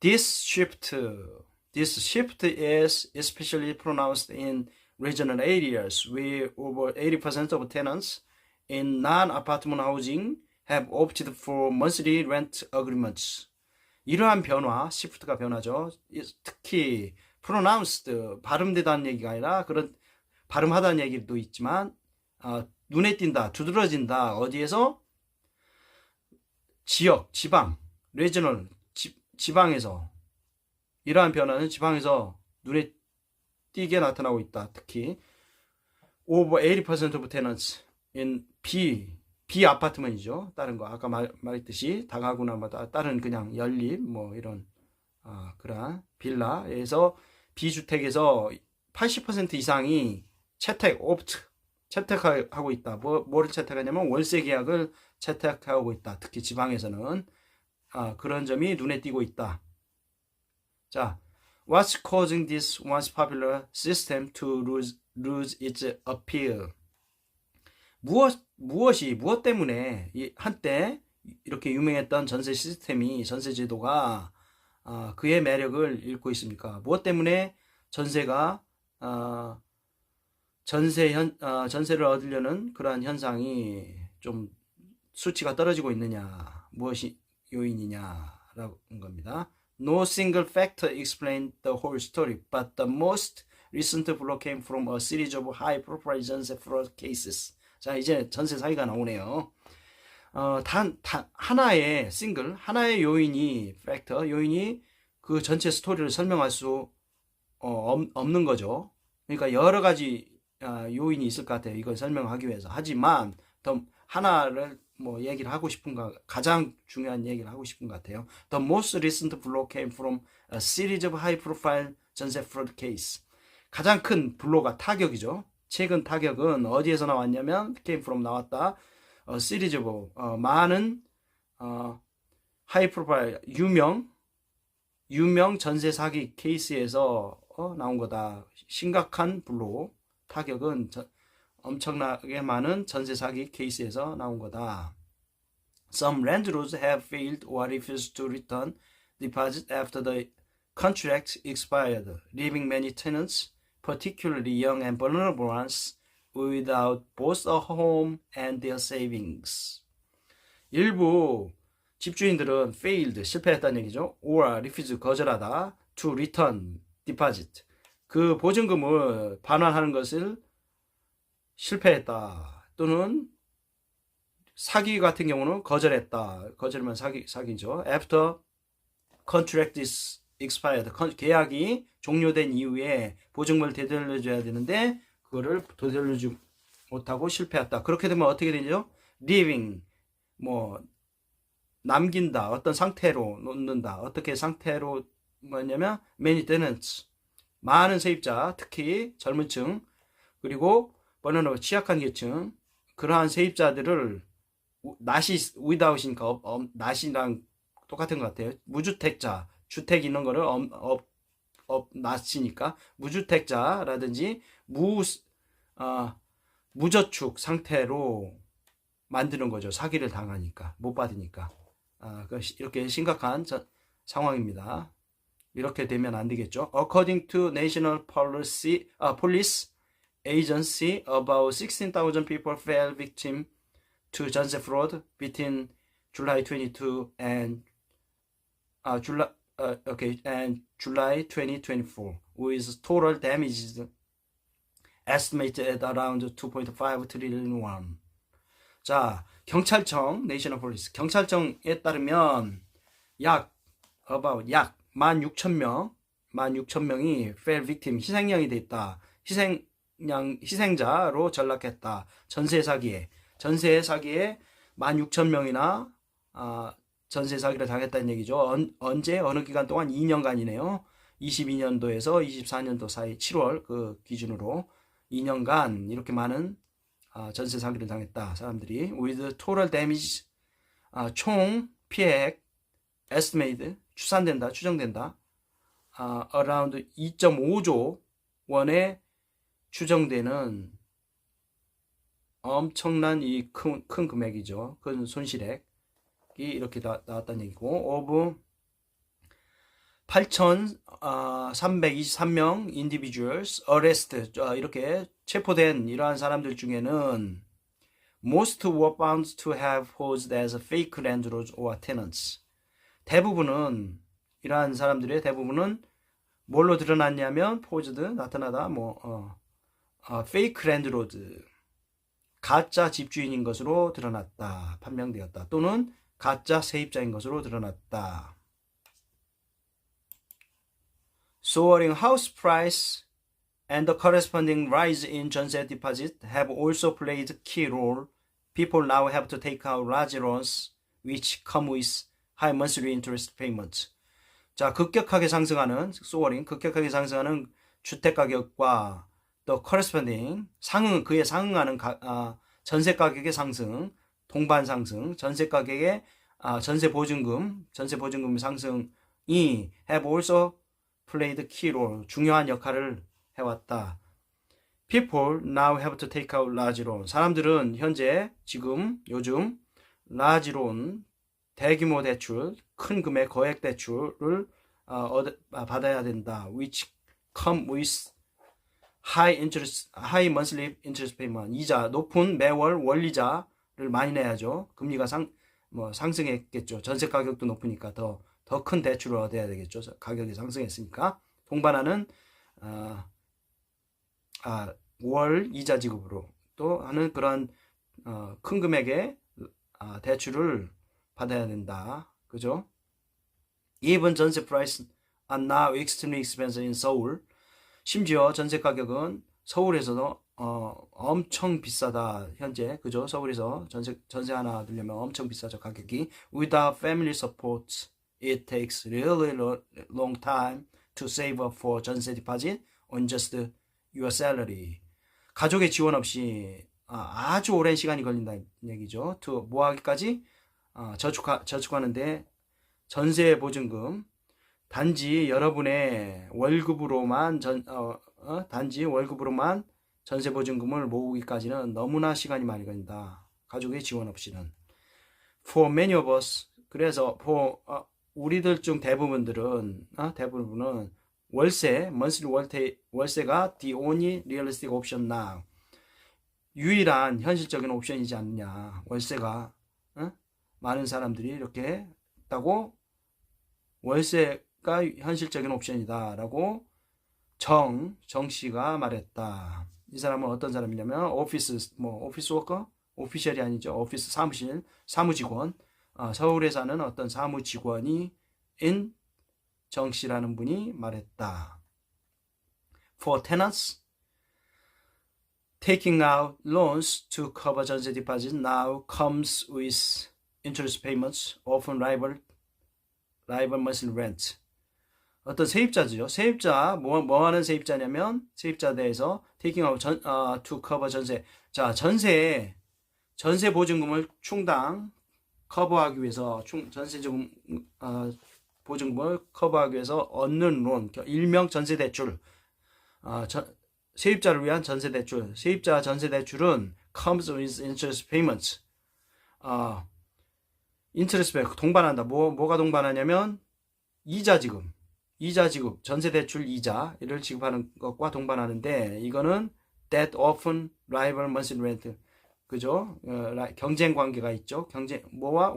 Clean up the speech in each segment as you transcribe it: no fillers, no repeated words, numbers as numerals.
This shift, this shift is especially pronounced in regional areas where over 80% of tenants in non-apartment housing have opted for monthly rent agreements. 이러한 변화, shift가 변화죠. 특히 pronounced, 발음되다는 얘기가 아니라 그런 발음하다는 얘기도 있지만 눈에 띈다, 두드러진다. 어디에서? 지역, 지방, regional, 지방에서. 이러한 변화는 지방에서 눈에 띄게 나타나고 있다. 특히 over 80% of tenants in B 아파트먼이죠. 다른 거 아까 말했듯이 다가구나마다 다른 그냥 연립 뭐 이런 그런 빌라에서 B주택에서 80% 이상이 채택하고 있다. 뭐를 채택하냐면 월세 계약을 채택하고 있다. 특히 지방에서는 그런 점이 눈에 띄고 있다. 자, what's causing this once popular system to lose its appeal? 무엇 때문에 한때 이렇게 유명했던 전세 시스템이, 전세 제도가 그의 매력을 잃고 있습니까? 무엇 때문에 전세가 전세를 얻으려는 그러한 현상이 좀 수치가 떨어지고 있느냐, 무엇이 요인이냐라는 겁니다. No single factor explained the whole story, but the most recent blow came from a series of high-profile 전세 fraud cases. 자, 이제 전세 사기가 나오네요. 하나의 하나의 요인이 그 전체 스토리를 설명할 수 없는 거죠. 그러니까 여러 가지 요인이 있을 것 같아요. 이걸 설명하기 위해서. 하지만 더 하나를 얘기를 하고 싶은가, 가장 중요한 얘기를 하고 싶은 것 같아요. The most recent blow came from a series of high-profile 전세 fraud case. 가장 큰 블로가 타격이죠. 최근 타격은 어디에서 나왔냐면 came from 나왔다. 시리즈 오브 많은 high-profile 유명 전세 사기 케이스에서 나온 거다. 심각한 블로 타격은 엄청나게 많은 전세 사기 케이스에서 나온 거다. Some landlords have failed or refused to return deposit after the contract expired, leaving many tenants, particularly young and vulnerable ones, without both a home and their savings. 일부 집주인들은 failed, 실패했다는 얘기죠. or refuse, 거절하다, to return deposit, 그 보증금을 반환하는 것을 실패했다. 또는 사기 같은 경우는 거절했다. 거절하면 사기죠. After contract is expired, 계약이 종료된 이후에 보증금을 되돌려줘야 되는데 그거를 되돌려주지 못하고 실패했다. 그렇게 되면 어떻게 되죠? Leaving, 남긴다. 어떤 상태로 놓는다. 어떻게 상태로 뭐냐면 many tenants, 많은 세입자, 특히 젊은 층, 그리고 번호로 취약한 계층, 그러한 세입자들을 without이니까 not이랑 똑같은 것 같아요. 무주택자, 주택 있는 거를 not이니까 무주택자라든지 무저축 상태로 만드는 거죠. 사기를 당하니까, 못 받으니까. 이렇게 심각한 상황입니다. 이렇게 되면 안 되겠죠. According to National Police Agency, about 16,000 people fell victim to 전세 fraud between July 22 and July 2024, with total damages estimated at around 2.5 trillion won. 자, 경찰청, National Police, 경찰청에 따르면 약 16,000명이 fell victim, 희생양이 됐다. 희생자로 전락했다. 전세 사기에 16,000명이나 전세 사기를 당했다는 얘기죠. 언제? 어느 기간 동안? 2년간이네요. 22년도에서 24년도 사이 7월 그 기준으로 2년간 이렇게 많은 전세 사기를 당했다. 사람들이 with total damage, 총 피해액 estimated, 추정된다. around 2.5조 원에 추정되는 엄청난 이 큰 금액이죠. 큰 손실액이 이렇게 나왔다는 얘기고, of 8,323명 individuals arrested 이렇게 체포된 이러한 사람들 중에는 most were found to have posed as fake landlords or tenants. 대부분은 이러한 사람들의 대부분은 뭘로 드러났냐면 posed 나타나다 fake landlord 가짜 집주인인 것으로 드러났다. 판명되었다. 또는 가짜 세입자인 것으로 드러났다. Soaring house price and the corresponding rise in 전세 deposit have also played key role. People now have to take out large loans which come with high monthly interest payments. 자, 급격하게 상승하는 주택 가격과 the corresponding 그에 상응하는 전세 가격의 상승, 동반 상승, 전세 가격의 전세 보증금 상승이 have also played key role. 중요한 역할을 해왔다. People now have to take out large loan. 사람들은 요즘 large loan, 대규모 대출, 큰 금액 거액 대출을 받아야 된다. Which come with high monthly interest payment. 이자, 높은 매월 원리자를 많이 내야죠. 금리가 상승했겠죠. 전세 가격도 높으니까 더 큰 대출을 얻어야 되겠죠. 가격이 상승했으니까. 동반하는 월 이자 지급으로 또 하는 그런 큰 금액의 대출을 받아야 된다. 그죠? Even 전세 price are now extremely expensive in Seoul. 심지어 전세 가격은 서울에서도 엄청 비싸다. 현재 그죠? 서울에서 전세 하나 들려면 엄청 비싸죠. 가격이. Without family support, it takes really long time to save up for 전세 deposit on just your salary. 가족의 지원 없이 아주 오랜 시간이 걸린다는 얘기죠. 뭐 하기까지? 저축하는데 전세 보증금 단지 여러분의 월급으로만 전세 보증금을 모으기까지는 너무나 시간이 많이 걸린다. 가족의 지원 없이는. For many of us, 그래서 우리들 중 대부분은 월세가 the only realistic option now. 유일한 현실적인 옵션이지 않느냐. 월세가 많은 사람들이 이렇게 했다고 월세가 현실적인 옵션이다라고 정 씨가 말했다. 이 사람은 어떤 사람이냐면 오피스 워커, 오피셜이 아니죠. 오피스 사무직원. 서울에 사는 어떤 사무직원이 정 씨라는 분이 말했다. For tenants, taking out loans to cover 전세 deposit now comes with interest payments, often rival monthly rent. 어떤 세입자죠. 세입자 뭐 하는 세입자냐면 세입자에 대해서 taking out to cover 전세. 자, 전세 보증금을 충당 커버하기 위해서 전세 보증금을 커버하기 위해서 얻는 론, 일명 전세 대출. 세입자를 위한 전세 대출. 세입자 전세 대출은 comes with interest payments. interest payment 동반한다. 뭐가 동반하냐면 이자 지급, 전세 대출 이자를 지급하는 것과 동반하는데 이거는 that often rival monthly rent. 그죠? 경쟁 관계가 있죠. 뭐와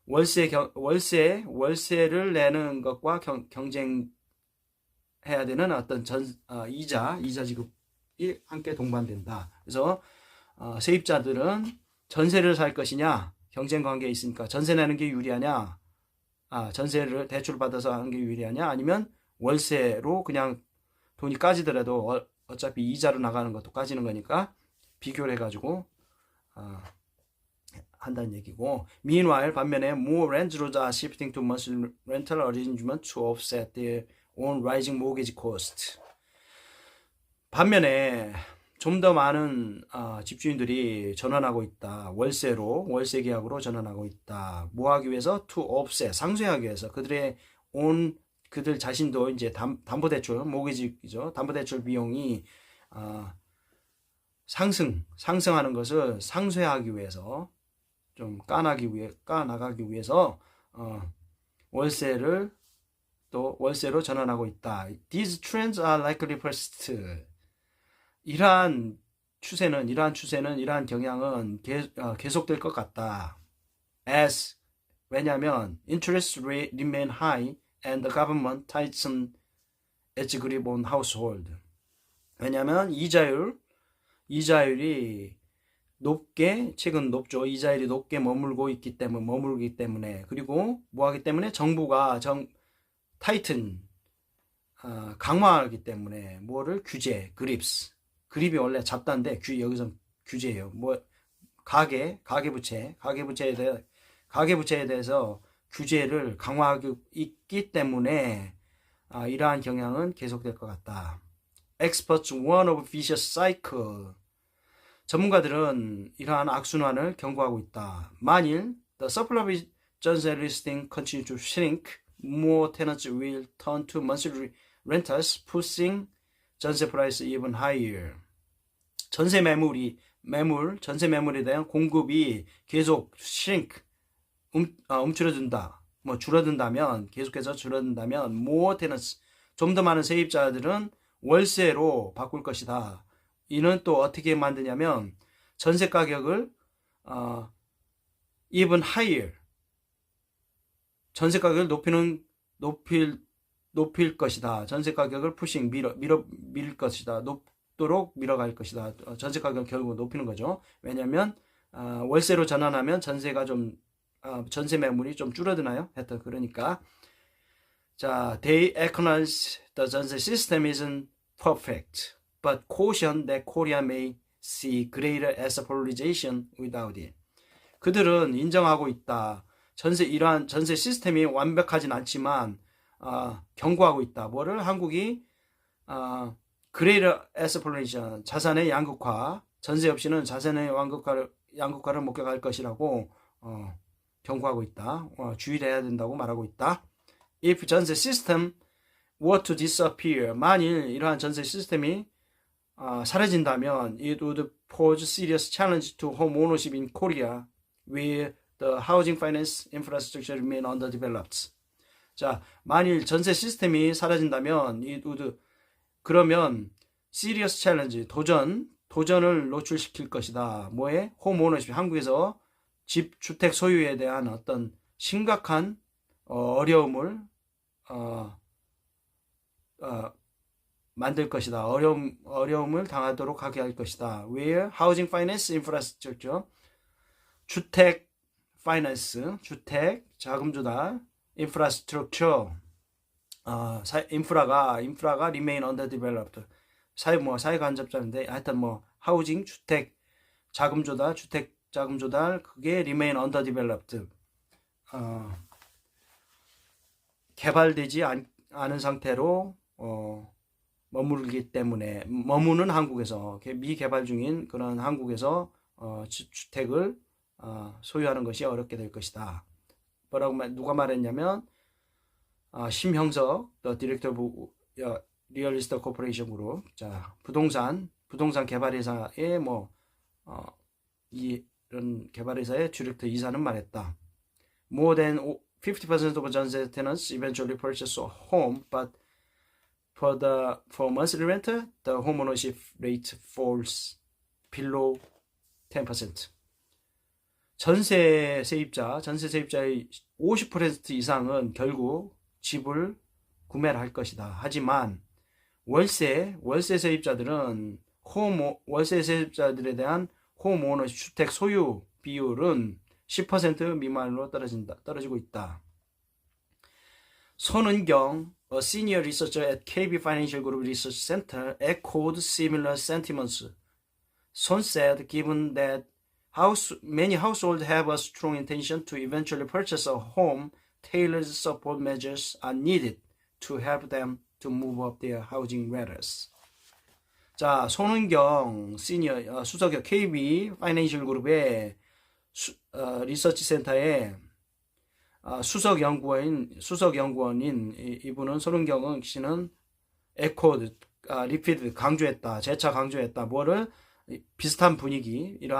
월세를 내는 것과 경쟁해야 되는 어떤 이자 지급이 함께 동반된다. 그래서 세입자들은 전세를 살 것이냐, 경쟁 관계에 있으니까 전세 내는 게 유리하냐, 전세를 대출을 받아서 하는 게 유리하냐, 아니면 월세로 그냥 돈이 까지더라도 어차피 이자로 나가는 것도 까지는 거니까 비교를 해가지고 한다는 얘기고. Meanwhile, 반면에 more landlords are shifting to monthly rental arrangement to offset their own rising mortgage cost. 반면에 좀 더 많은 집주인들이 전환하고 있다. 월세 계약으로 전환하고 있다. 뭐 하기 위해서? To offset, 상쇄하기 위해서. 그들 자신도 이제 담보대출, 모기지죠. 담보대출 비용이 상승하는 것을 상쇄하기 위해서, 좀 까나가기 위해서 월세를 또 월세로 전환하고 있다. These trends are likely to persist. 이러한 경향은 계속될 것 같다. As 왜냐하면 interest rate remain high and the government tighten its grip on household. 왜냐하면 이자율이 최근 높죠. 이자율이 높게 머물기 때문에 그리고 뭐하기 때문에 정부가 강화하기 때문에 뭐를 그립이 원래 잡다인데 여기서 규제예요. 가계부채에 대해서 규제를 강화하고 있기 때문에 이러한 경향은 계속될 것 같다. Experts warn of vicious cycle. 전문가들은 이러한 악순환을 경고하고 있다. 만일 the supply of 전세 listing continue to shrink, more tenants will turn to monthly rentals, pushing 전세 price even higher. 전세 매물에 대한 공급이 계속 계속해서 줄어든다면 more tenants, 좀 더 많은 세입자들은 월세로 바꿀 것이다. 이는 또 어떻게 만드냐면 전세 가격을 even higher, 전세 가격을 높일 것이다. 전세 가격을 밀 것이다. 높도록 밀어갈 것이다. 전세 가격을 결국 높이는 거죠. 왜냐하면 월세로 전환하면 전세 매물이 좀 줄어드나요? 하여튼 그러니까 자, they acknowledge the 전세 system isn't perfect, but caution that Korea may see greater asset polarization without it. 그들은 인정하고 있다. 이러한 전세 시스템이 완벽하진 않지만 경고하고 있다. 뭐를? 한국이 greater asset polarization, 자산의 양극화, 전세 없이는 자산의 양극화를 목격할 것이라고 경고하고 있다. 주의를 해야 된다고 말하고 있다. If 전세 시스템 were to disappear, 만일 이러한 전세 시스템이 사라진다면 it would pose serious challenge to home ownership in Korea, where the housing finance infrastructure remain underdeveloped. 자, 만일 전세 시스템이 사라진다면 그러면 serious challenge, 도전을 노출시킬 것이다. 뭐에? home ownership, 한국에서 주택 소유에 대한 어떤 심각한 어려움을 만들 것이다. 어려움을 당하도록 하게 할 것이다. Where housing finance infrastructure, 주택 자금 조달, infrastructure, 인프라가 remain underdeveloped. 사회가 안 잡자는데 하여튼 housing, 주택 자금 조달, 그게 remain underdeveloped. 개발되지 않은 상태로 머무는 한국에서, 미개발 중인 그런 한국에서 주택을 소유하는 것이 어렵게 될 것이다. 누가 말했냐면 심형석, The Director of Real Estate Corporation Group, 자, 부동산 개발회사의 이런 개발회사의 디렉터 이사는 말했다. More than 50% of 전세 tenants eventually purchase a home, but for monthly renter, the home ownership rate falls below 10%. 전세 세입자의 50% 이상은 결국 집을 구매를 할 것이다. 하지만 월세 세입자들에 대한 홈 오너십, 주택 소유 비율은 10% 미만으로 떨어지고 있다. 손은경, a senior researcher at KB Financial Group Research Center, echoed similar sentiments. Son said, given that many households have a strong intention to eventually purchase a home, tailored support measures are needed to help them to move up their housing ladders. 자, 손은경 시니어 수석 KB 파이낸셜 그룹의 리서치 센터의 수석 연구원인 이분은, 손은경 씨는 리피드 재차 강조했다. 뭐를? 비슷한 분위기, 이러한